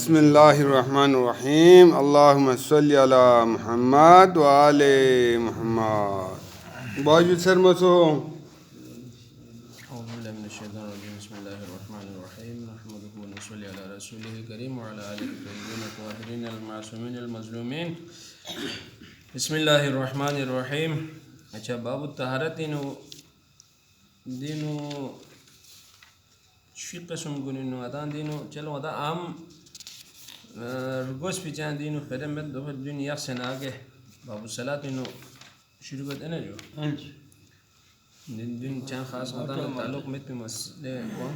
بسم اللہ الرحمن الرحیم اللہم صلی علی محمد وآل محمد باجو سر مسو اعوذ باللہ من الشیطان الرجیم بسم اللہ الرحمن الرحیم نحمده ونصلی علی رسولہ الکریم وعلی آلہ الطیبین الطاہرین المعصومین المظلومین بسم اللہ الرحمن الرحیم. اچھا باب الطہارت دینو شی قسم گنینو ادان دینو چلو ادا عام رگوس پیچان دینو خیرمت دو دین یخسن آگے باب الصلاة دینو شروع کرتے ہیں جو دن چند خاص مدان تعلق مت مسئلے کو.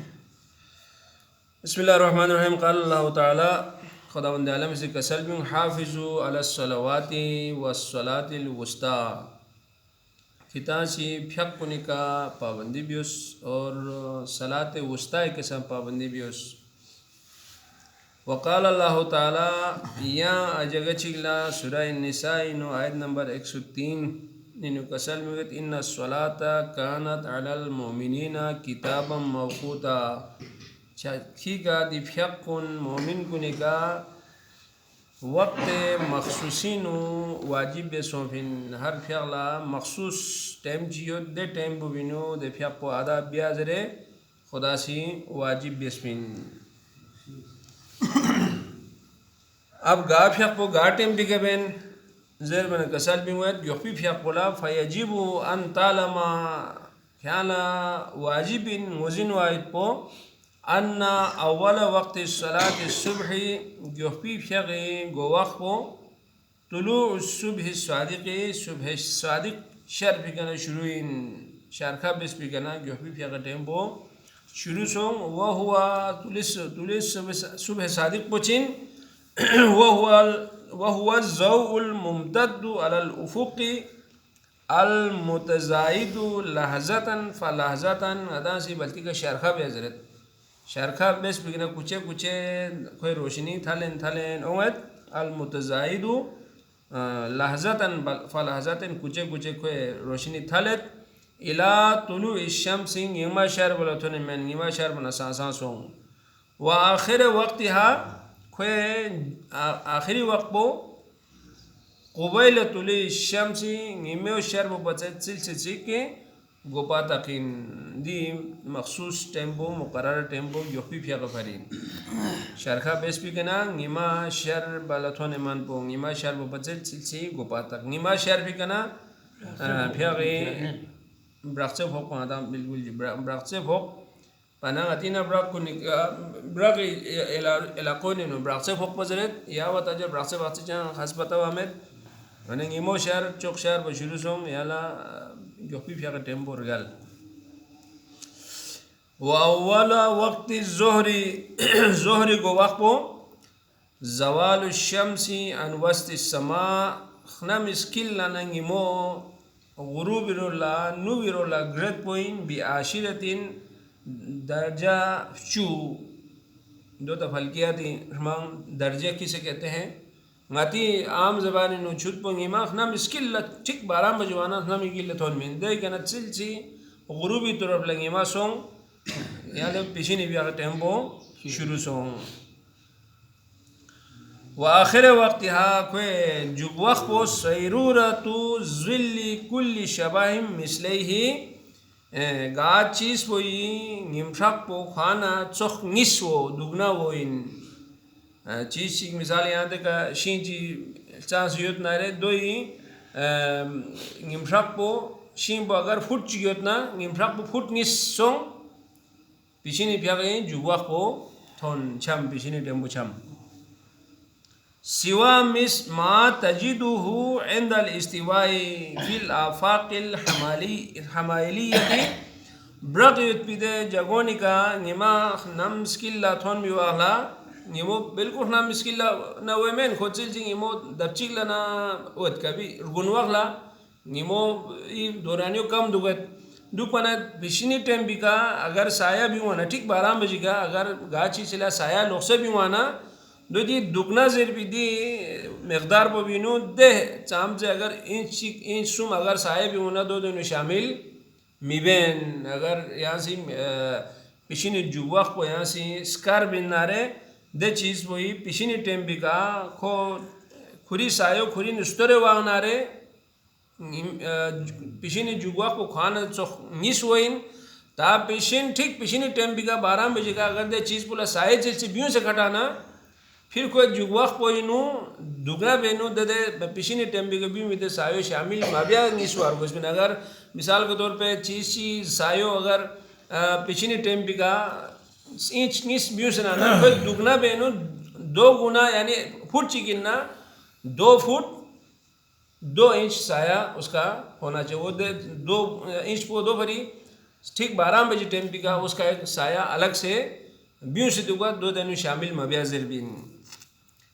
بسم اللہ الرحمن الرحیم. قال اللہ تعالی خداوند عالم سے کسل بن حافظوا علی الصلوات والصلاة الوسطی کتاسی پھیک کنے کا پابندی بیوس اور صلاۃ وسطی کے ساتھ پابندی بیوس. وقال اللہ تعالی یا اجگہ چگلا سورہ النساء نو آیت نمبر 103 نینو کسل مگت ان الصلاة کانت علی المؤمنین کتابا موقوتا چاکی کا دی پھیک کن مومن کنے کا وقت مخصوصینو واجب بیسوں پھن ہر پھیغلا مخصوص ٹائم چیو دے ٹائم بو بینو دے پھیق کو آدھا بیازرے خدا سی واجب بیس پھن. اب گا پھیق کو گا ٹائم بھی گبین زیر من کسال بھی موید گوپی پھیق کولا فیجیب ان تعلما کھانا واجب موزن واحد پو ان اول وقت صلاة الصبح گوپی پھیق گو وقت پو طلوع الصبح الصادق صبح صادق شر بھی کنا شروعین شارکہ بس بھی کنا گوپی پھیق ٹائم پو شروع سوں وہ ہوا تلیس صبح صادق پوچین وهو الضوء الممتد على الافق المتزاید لحظتا فلحظتا ادا سی بلتی کا شارخہ بھی حضرت شارخہ بیس بگنا کچھے کچھے کوئی روشنی تھالین اوید المتزاید لحظتا فلحظتا کچھے کچھے کوئی روشنی تھالت الى طلوع الشمس نیما شار بلاتون من نیما شار بنا سانسان سون و آخر وقتها آخری وقت پو قبیل طلوع الشمس نیمے شر بو بچت سلسل کے گوپا تقین دی مخصوص ٹیمپو مقرر ٹیمپو یوپی پھیق فرین شرخہ بیس بھی کنا نیما شر بالاتون من پو نیما شر بو بچت سلسل گوپا تک نیما شر بھی کنا پھیق برقصے بھوک پانا بالکل جی برقصے بھوک پانا غتینا برق برق علاقوں نے برقصے بھوک پزرت یا وطا جو برقصے بھاکسی چاہاں خاص پتاو آمد ونہ نیمو شہر چوک شہر بشروع سوں یالا گوپی پھیق ٹیمپو رگل. وَأَوَّلَ وقت الظہری کو وقت پو زوال الشمس عن وسط السماء خنم اسکل لنا نیمو غروب رولا نوی رولا گرد پوین بی عاشرتین درجہ چو دو تفلکیاتی رمان درجہ کسے کہتے ہیں غاتی عام زبانی نو چھت پو نیما خنم اسکل چک بارام بجوانا خنم اگل تون من دے کنا چل چی غروبی طرف لگیما سون یعنی پیشینی بیاغ ٹیمپو شروع سون. و آخر وقتها کوئی جب وقت پو سیرورت ظل کل شبہ مثلیہ گا چیز پوئی نمشق پو خانا چخ نس و دگنا و ان چیز چیز مثال یہاں تکا شین چی چانس یوت نارے دوئی نمشق پو شین پو اگر فٹ چیوتنا نمشق پو فٹ نس سون پیشینی پیاگئی جب وقت پو تھون چھم پیشینی ٹیمپو چھم. سوا مس ما تجدہ عند الاستواء فی الآفاق الحمائلیتی برق یتپیدے جگونی کا نیما نم سکلا تھون بیواغلا نیمو بالکل نم سکلا نوے مین خود چل نیمو دبچیگ لنا اوت کبھی گنواغلا نیمو دورانیو کم دوگت دو پنا بشینی ٹیم بھی کا اگر سایہ بھی وانا ٹھیک 12 بجے کا اگر گاچی چلا سایہ لوخسے بھی وانا دو دی دگنا زیر بھی دی مقدار پو بینو دے چام سے اگر انچ سوم اگر سایہ بھی ہونا دو دونوں شامل میبین اگر یہاں سی پیشین جو وقت پو یہاں سی سکار بین نارے de cheese boy pishini tembika ko khuri sayo khuri nustore wagnare pishini jugwa ko khana chokh nis woin تا پیشن ٹھیک پیشنی ٹائم کا 12 بجے کا اگر دے چیز پولا سائے چیز بیوں سے کھٹانا پھر کوئی جگواخ پوئی نو دگنا بینو دے دے پیشنی ٹائم کا بیوں میں دے سایو شامل مابیا نیسوار کو اس میں اگر مثال کے طور پہ چیز سایو اگر پیشنی ٹائم کا انچ نیس بیوں سے نانا کوئی دگنا بینو 2 گنا یعنی فٹ چکننا 2 فٹ 2 انچ سایہ اس کا ہونا چاہیے وہ 2 انچ پو 2 بھری ٹھیک 12 بجے ٹائم کا اس کا ایک سایہ الگ سے بیوں سے دوں 2 دنوں شامل مبیا زربین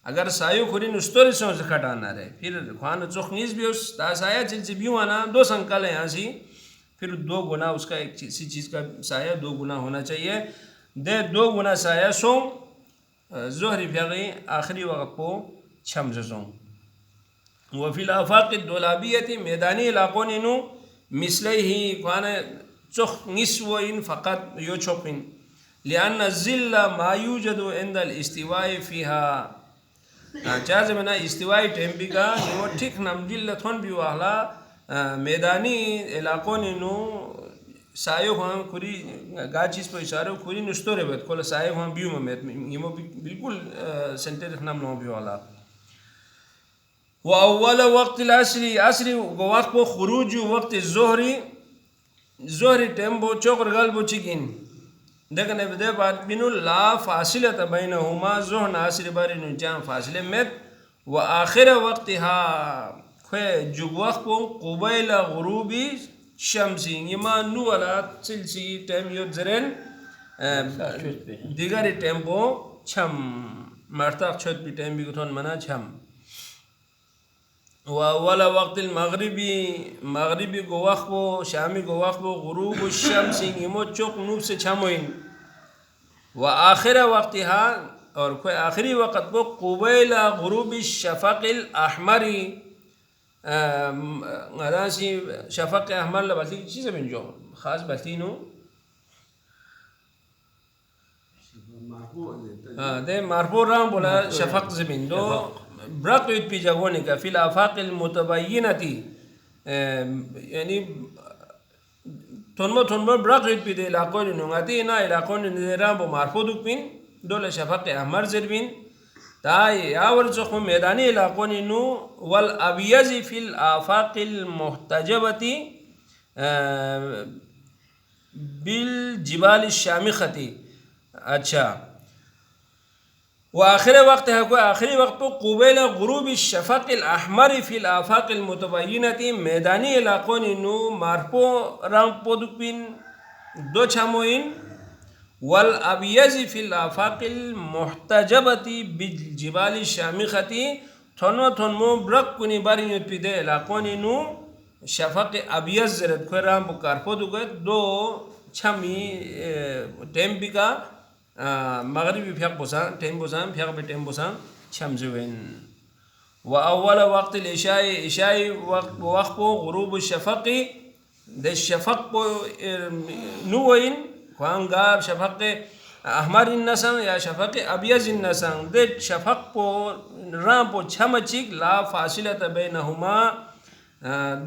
اگر سایو کھوری نستوری سے کھٹانا رہے پھر خوان چوک نیز بھی اس تا سایہ چل سے بیوں آنا 2 سنکل ہے یہاں سی پھر 2 گنا اس کا ایک سی چیز کا سایہ 2 گنا ہونا چاہیے دے 2 گنا سایہ سوں ظہری فیغی آخری وقت کو چھمز سوں وفی الافاق الدولابیتی میدانی علاقوں نینو مثلے ہی خوان چوخ نسوین فقط یو چوخین لأن الظل ما يوجد عند الاستواء فيها جاز منا استوائی ٹیمپی کا وہ ٹھیک نام جل تھون بھی والا میدانی علاقوں نو سایو ہاں کھری گا چیز پہ اشارہ کھری نستورے بیت کل سایو ہاں بیو میں یہ بالکل سنٹر نام نو بھی والا واول وقت العصری عصری وقت کو خروج وقت ظہری ٹیمبو چوکر غلبو چکن دیکھنے بدے بات بینو لا فاصلت بینہما ظہر ناصر باری نو جان فاصلے میت و آخر وقتها خوی جگ وقت کو قبیل غروبی شمسی یما نو علا سلسی ٹیم یود زرین دیگری ٹیمبو چھم مرتاق چھوٹ بھی ٹیم بھی کتون منا چھم واولا وقت مغربی کو وقت کو شامی کو وقت کو غروب الشمس یمو چوک نوب سے چھموین و آخر وقتها اور کوئی آخری وقت کو قبیل غروب الشفق الاحمری اداسی شفق احمر لباسی چیزیں بن جو خاص باتینو دے مارپور رام بولا شفق زمین دو برقیت پی جاگونے کا فی الافاق المتبینتی یعنی تنمو برقیت پی دے علاقوں نے نونگاتی نا علاقوں نے نظرام بو مارپو دک پین دول شفق احمر زربین تا یاور چخم میدانی علاقوں نے نو والابیزی فی الافاق المحتجبتی بالجبال الشامختی اچھا وآخر وقت ہے کوئی آخری وقت کو قبیل غروب الشفق الاحمر فی الافاق المتبینتی میدانی علاقوں نو مارپو رام پودکپین 2 چھموین والابیز فی الافاق المحتجبتی بالجبال الشامختی تھنمو برق کنی باری نیت پی دے علاقوں نو شفق ابیز زرد کوئی رام بکار پودکت 2 چھمی ٹیم بھی کا مغربی پھیق بوسان ٹیم بوسان پھیق بے ٹیم بوسان چھمزوین و اول وقت العشائی عشائی وقت کو غروب الشفقی دے شفق کو نوین خوانگار شفق احمر النسان یا شفق ابیز النسان دے شفق کو رام پو چھمچک لا فاصلت بینہما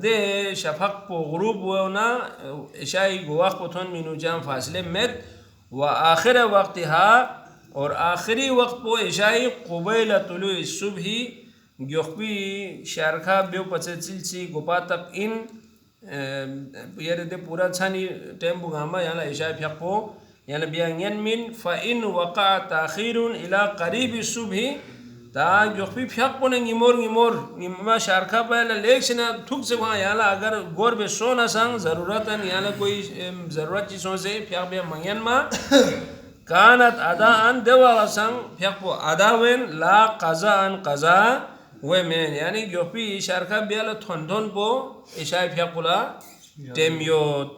دے شفق کو غروب ہونا عشائی وقت کو تھون مینو جان فاصلے میت و آخر وقتها اور آخری وقت کو عشائی قبیل طلوع الصبح گیوخبی شارکھا بیو پچھل سی گپا تک ان یہ دے پورا چھانی ٹیم بگاما یعنی عشائی پھیق کو یعنی بیانین من فَإِن وقع تاخیر الى قریب الصبح تا گیوخبی پھیق کو نگیمور نگیما شارکھا پہلے لیک سے نا تھک سے وہاں یعنی اگر گور بے سونا سانگ ضرورت ہے یعنی کوئی ضرورت چیزوں سے پھیق بے منگین ما کانت اداءن دیوالا سانگ پھیق کو اداوین لا قضاءن قضاء وہ مین یعنی گیوخبی شارکھا بیالا تھندون پو عشائی پھیق کو لا ٹیمیوت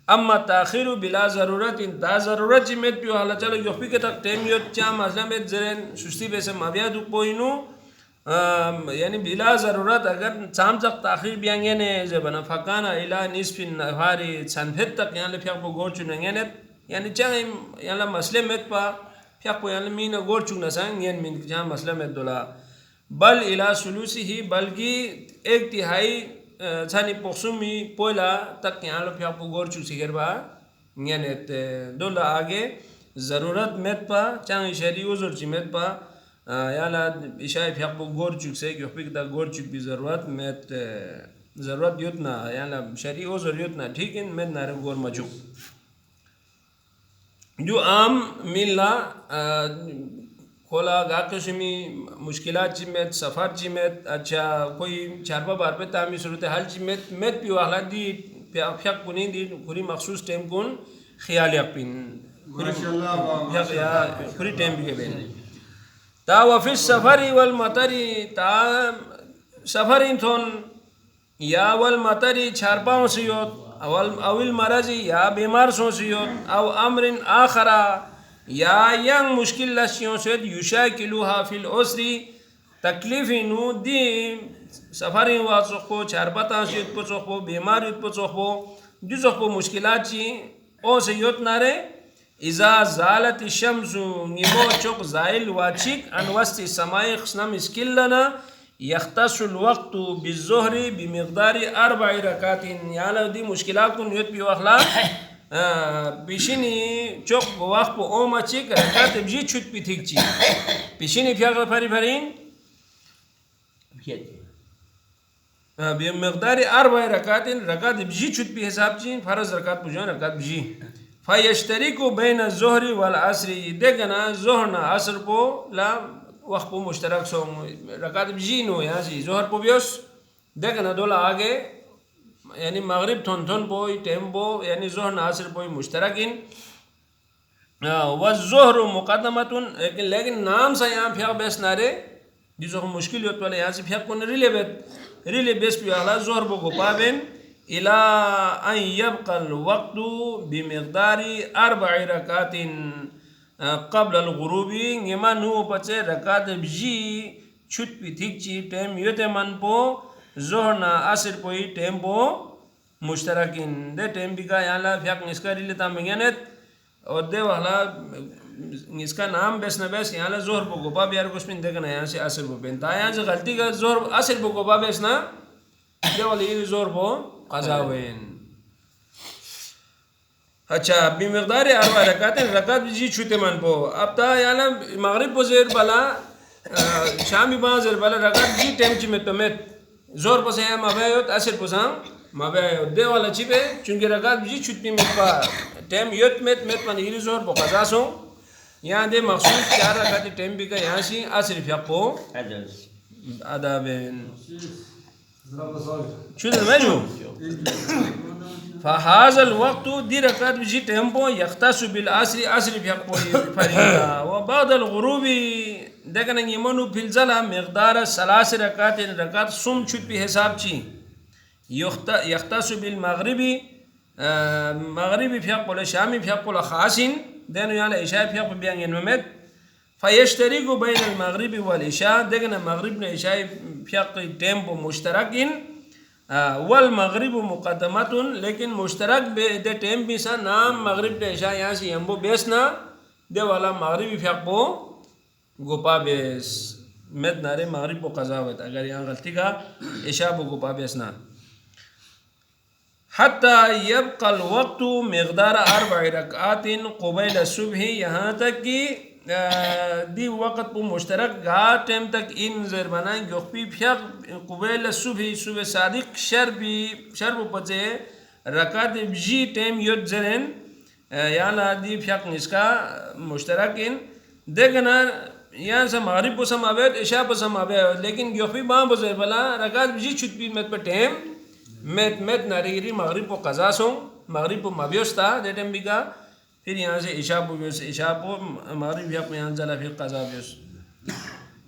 اما تاخیر بلا ضرورت تا ضرورت جی میت پیو حالا چلو یوپی کے تک ٹیمیوت چاہ مسئلہ میت زرین سستی بیسے مابیا دو پوئنو یعنی بلا ضرورت اگر چام تک تاخیر بیانگے نے زبنا فکانا الہ نصف النہاری چند پھر تک یعنی پھیق پو گور چننگے نیت یعنی چاہیں یعنی مسئلے میت پا فیق پو یعنی مین گور چون نسان ین من جہاں مسئلہ میں دولا بل الى سلوسی ہی بلکہ ایک تہائی چھانی پخسومی پولا تک یہاں لو فیق پو گور چون سکر با ینیت دولا آگے ضرورت میت پا چاہاں شہری عذر چی میت پا یالا اشای فیق پو گور چون سے کہ فیق دا گور چون بھی ضرورت میت ضرورت یوتنا یالا شہری عذر یوتنا ٹھیک ہے میت نارے گور مجھو جو عام میلا کھولا گاکشمی مشکلات چیمت سفر چیمت اچھا کوئی چارپا بار پہ تعمی صورتحال چیمت میت پیو احلاد دی فیق پنین دی پوری مخصوص ٹیم کن خیال یقین پوری ٹیم بھی بین تا وفی السفری والمطری تا سفرین تھون یا والمطری چارپاؤں سیوت اول مرضی یا بیمار سو سیوت او امر آخرا یا ینگ مشکل لسیوں سیوت یشاکلوها فی العسری تکلیفی نو دی سفرین وات سخو چارپاتا سیوت پو سخو بیماریت پو سخو جو سخو مشکلات چی او سیوت نارے اذا زالت الشمس نیمو چوک زائل واچک ان وسط سمائی خسنم اسکلنا یختص الوقت بالظہر بمقدار 4 رکعات یعنی دی مشکلات کو نیت پیو اخلاق پیشینی چوک وقت پو اوما چک رکعت بجی چھت پی تھک چی پیشینی فیاغ پھری پھرین بمقدار 4 رکعات رکعت بجی چھت پی حساب چی فرض رکعت پوجان رکعت بجی فیشتریکو بین الظہر والعصر دیکھنا ظہر نا عصر پو لا وقت پو مشترک سو رکعت بجی نو یہاں سی ظہر پو بیوس دیکھنا دولا آگے یعنی مغرب تھون تھون پوئی ٹیم پو یعنی ظہر نا عصر پوئی مشترکین والظہر مقدمتن لیکن نام سا یہاں فیق بیس نارے جسو مشکل ہوت والا یہاں سے فیق کن ریلے بیس پیو احلا ظہر پو گپا بین الى ان يبقى الوقت بمقدار 4 رکعات قبل الغروب نما نو پچے رکعت بجی چھت پی تھک چی ٹیم یوتے من پو ظہر نا عصر پوئی ٹیم پو مشترکین دے ٹیم بھی کا یہاں فیق نسکا ریلیتا مگینت اور دے وحلا نسکا نام بیس نبیس یہاں ظہر پو گپا بیار کچھ پین دیکھنا یہاں سے عصر پو پین تا یہاں سے غلطی کا ظہر عصر پو گپا بیس نا دے والی ظہر پو قضا وین اچھا بمقدار 4 رکعات رکعت بجی چھوتے من پو اب تا یعنی مغرب پو زیر بلا شامی با زیر بلا رکعت بجی ٹیم چی مت پمیت زور پو سیاں مبایوت اثر پو ساں مبایوت دے والا چی پہ چونکہ رکعت بجی چھوت پی مت پا ٹیم یوت مت پا نیری زور پو قضا سوں یہاں دے مخصوص 4 رکعت ٹیم بھی کا یہاں سی اثر فیق پو ادا بین چودر میں جو فہذا الوقت دی رکعت بجی ٹیمپو یختص بالعصر عصر فیق پو فریدا و بعد الغروب دیکھنا یہ منو فلزلہ مقدار 3 رکعت رکعت سم چھت پی حساب چی یختص بالمغربی مغربی فیق پو شامی فیق پو خاصین دینو یعنی عشاء فیق پو بیانگین ممت فیشتریکو بین المغرب والعشاء دیکھنا مغرب نے عشاء فیق ٹیمپو مشترکین والمغرب مقدمتن لیکن مشترک دے ٹیم بھی سا نام مغرب دے عشاء یہاں سے ہمبو بیسنا دے والا مغربی فیق پو گپا بیس مید نارے مغرب پو قضا ہوتا اگر یہاں غلطی کا عشاء پو گپا بیسنا حتی یبقى الوقت مقدار 4 رکعات قبیل الصبح یہاں تک کہ دی وقت پو مشترک گا ٹیم تک ان زیر بنائیں گوپی فیق قبیل صبح صبح صادق شرب پچے رکعت بجی ٹیم یوت زرین یانا دی فیق نسکا مشترک ان دیکھنا یہاں سے مغرب پو سمابیت عشاء پو سمابیت لیکن گوپی باں پو زیر بلا رکعت بجی چھت پی مت پہ ٹیم مت ناریگری مغرب پو قضا سوں مغرب پو مبیوستا دے ٹیم بھی کا پھر یہاں سے عشاء پو بیوس عشاء پو مغرب فیق پو یہاں زلا پھر قضا بیوس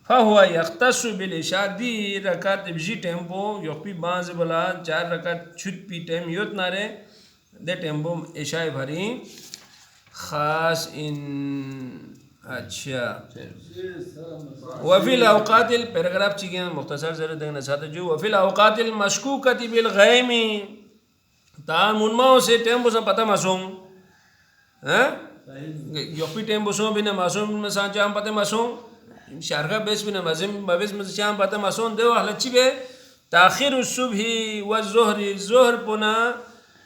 فہوا یختص بالعشاء دی رکعت بجی ٹیم پو یوپی بانز بلا 4 رکعت چھت پی ٹیم یوت نارے دے ٹیم پو عشاء بھری خاص ان اچھا وفی الاوقات پیراگراف چی گیا مختصر ذرا دیکھنا چاہتا جو وفی الاوقات المشکوکت بالغیمی تا منماؤں سے ٹیم پو سا پتہ مسوں Yopi tempo so bina masum sanjam pate masum sharga bes bina mazim babes mazam pate masum deo halachi be تاخير الصبح والظهر الظهر پنا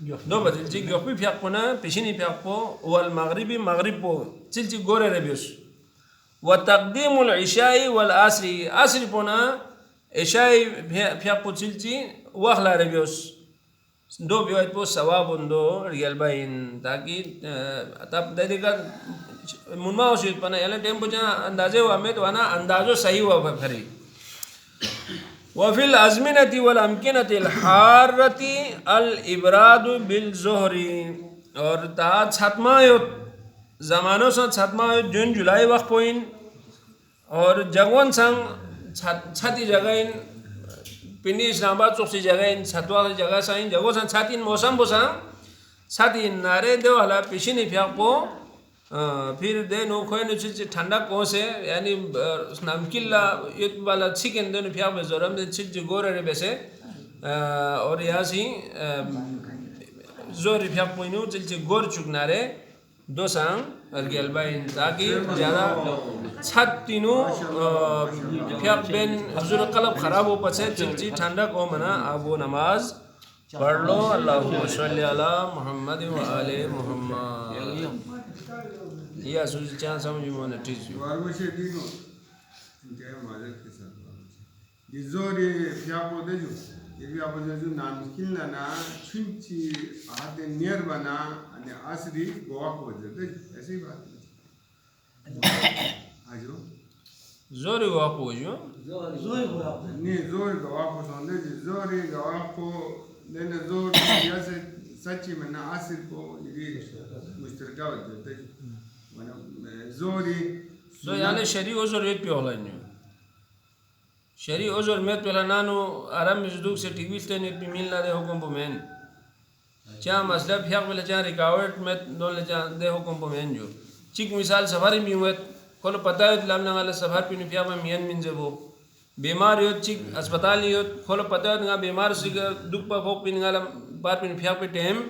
دو بدل جی گوپی پھیاق پونا پیشینی پھیاق پو والمغربی مغرب پو چل چی گورے ربیوس وتقدیم العشاء والعصر عصر پونا عشاء پھیاق پو چل چی وخلا ربیوس دو بیوائد پو ثواب دو ریال باین تاکہ تب دے کا منما ہو سید پنا یعنی ٹائم پو جہاں اندازے ہوا میں تو آنا اندازو صحیح ہوا پھری وفي الأزمنة والأمكنة الحارة الإبراد بالظهر اور تا چھتما زمانوں سے چھتما جون جولائی وقت پوین اور جگون سنگ چھتی جگہیں پنڈی اسلام آباد چوکسی جگہیں چھتوا جگہ سائیں جگو سن چھتین موسم بسان چھتین نارے دو حالا پیشینی پھیاق پو پھر دے نو کوئی نو چیز ٹھنڈا کون سے یعنی نمکیلا یہ والا چکن دے نو پھیاق بے زورم دے چیز گورے رے بیسے اور یہاں سی زوری پھیاق پوینو چیز گور چکنا رے دو سانگ ارگیل بائن تاکہ زیادہ چھت تینو پھیاق بین حضور قلب خراب ہو پچھے چیز ٹھنڈا کو منا ابو نماز پڑھ لو اللہم صلی علی محمد و آل محمد یا سوچ چاند سمجھ مونا ٹھیک جو واروشے دینو انتہائی معذرت کے ساتھ جزوری پیاپو دے جو یہ بھی آپ جو نامکن لنا چنچی آتے نیر بنا انہیں آسری گواہ کو جاتے ایسے ہی بات ہے آجو زوری گواہ کو جو نہیں زوری گواہ کو سوندے زوری گواہ کو دینے زور یا سے سچی میں نا آسر کو یہ مشترکہ ہوتے ہیں زوری دو یعنی شریع عذر ایک پی اولا انیو شریع عذر میت پہلا نانو آرام مزدوک سے ٹیویلتے نیت پی میل نا دے حکم پو مین چاہ مسئلہ پھیاق پہلا چاہ ریکاوٹ میت دون لے چاہ دے حکم پو مین جو چک مثال سفاری بھی ہوئے کھولو پتہ ہے لامنا والا سفر پی نو پھیاق میں مین من زبو بیمار ہوت چک اسپتال نہیں ہوت کھولو پتہ ہے نگا بیمار سکا دک پا فوق پی نگالا بار پی نو پھیاق پی ٹیم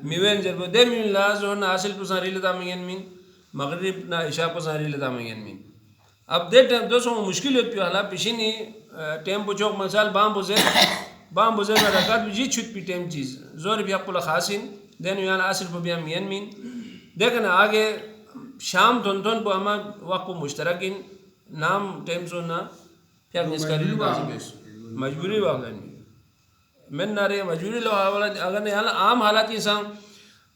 میوین زبو دے میون لا زہر نا حاصل پسان ریل دا مین من مغرب نا عشاء پسان ریل دا مین من اب دے ٹیم دوستوں مشکل ہوت پی حالا پیشینی ٹیم پو چوک مثال بام بوزے میں رکات بھی جی چھت پی ٹیم چیز زور بھی اپلا خاصین دینو یعنی آصر پو بیا مین من دیکھنا آگے شام تھن پو ہما وقت پو مشترکین نام ٹیم سو نا پھر نسکاری لبازی بیس مجبوری واقعی من نارے مجبوری لو اگر نہیں عام حالات انسان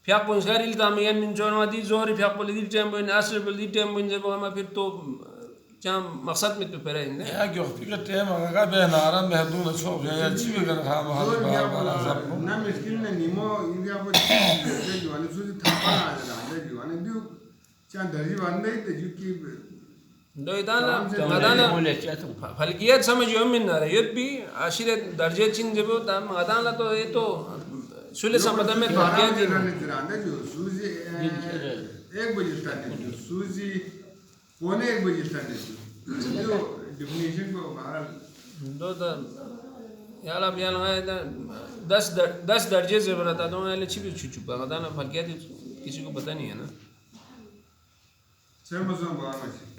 پھر پو نسکاری لتا مین من چونوا دی زوری پھر پو لیدی ٹیم پو آصر پو لیدی ٹیم پو انجے پو ہما پھر تو چاہاں مقصد میں تو پہرے ہیں یا کہ وقتی کا ٹیم اگر بے نارم محدود چھوک یا چی بھی کر خواہ محل بہار بارا سب کو نا مسکل نے نیمو انگیا پو چیز جوانی سوزی تھاپا آجا جوانی دیو چاہاں درجی باندھے ہی جو کی دو ادانا فلکیت سمجھو من نارے یہ بھی عاشر درجے چین جبو تام ادانا تو یہ تو سولے سمدہ میں فلکیت جی سوزی ایک بجے تانے جو سوزی پونے ایک بجے تانے جو ڈیفنیشن کو بہرحال دو تا یالا بیان لگا 10 درجے سے بناتا تو میں چی بھی چھپا ادانا فلکیت کسی کو پتہ نہیں ہے نا سر مزوں بہار میں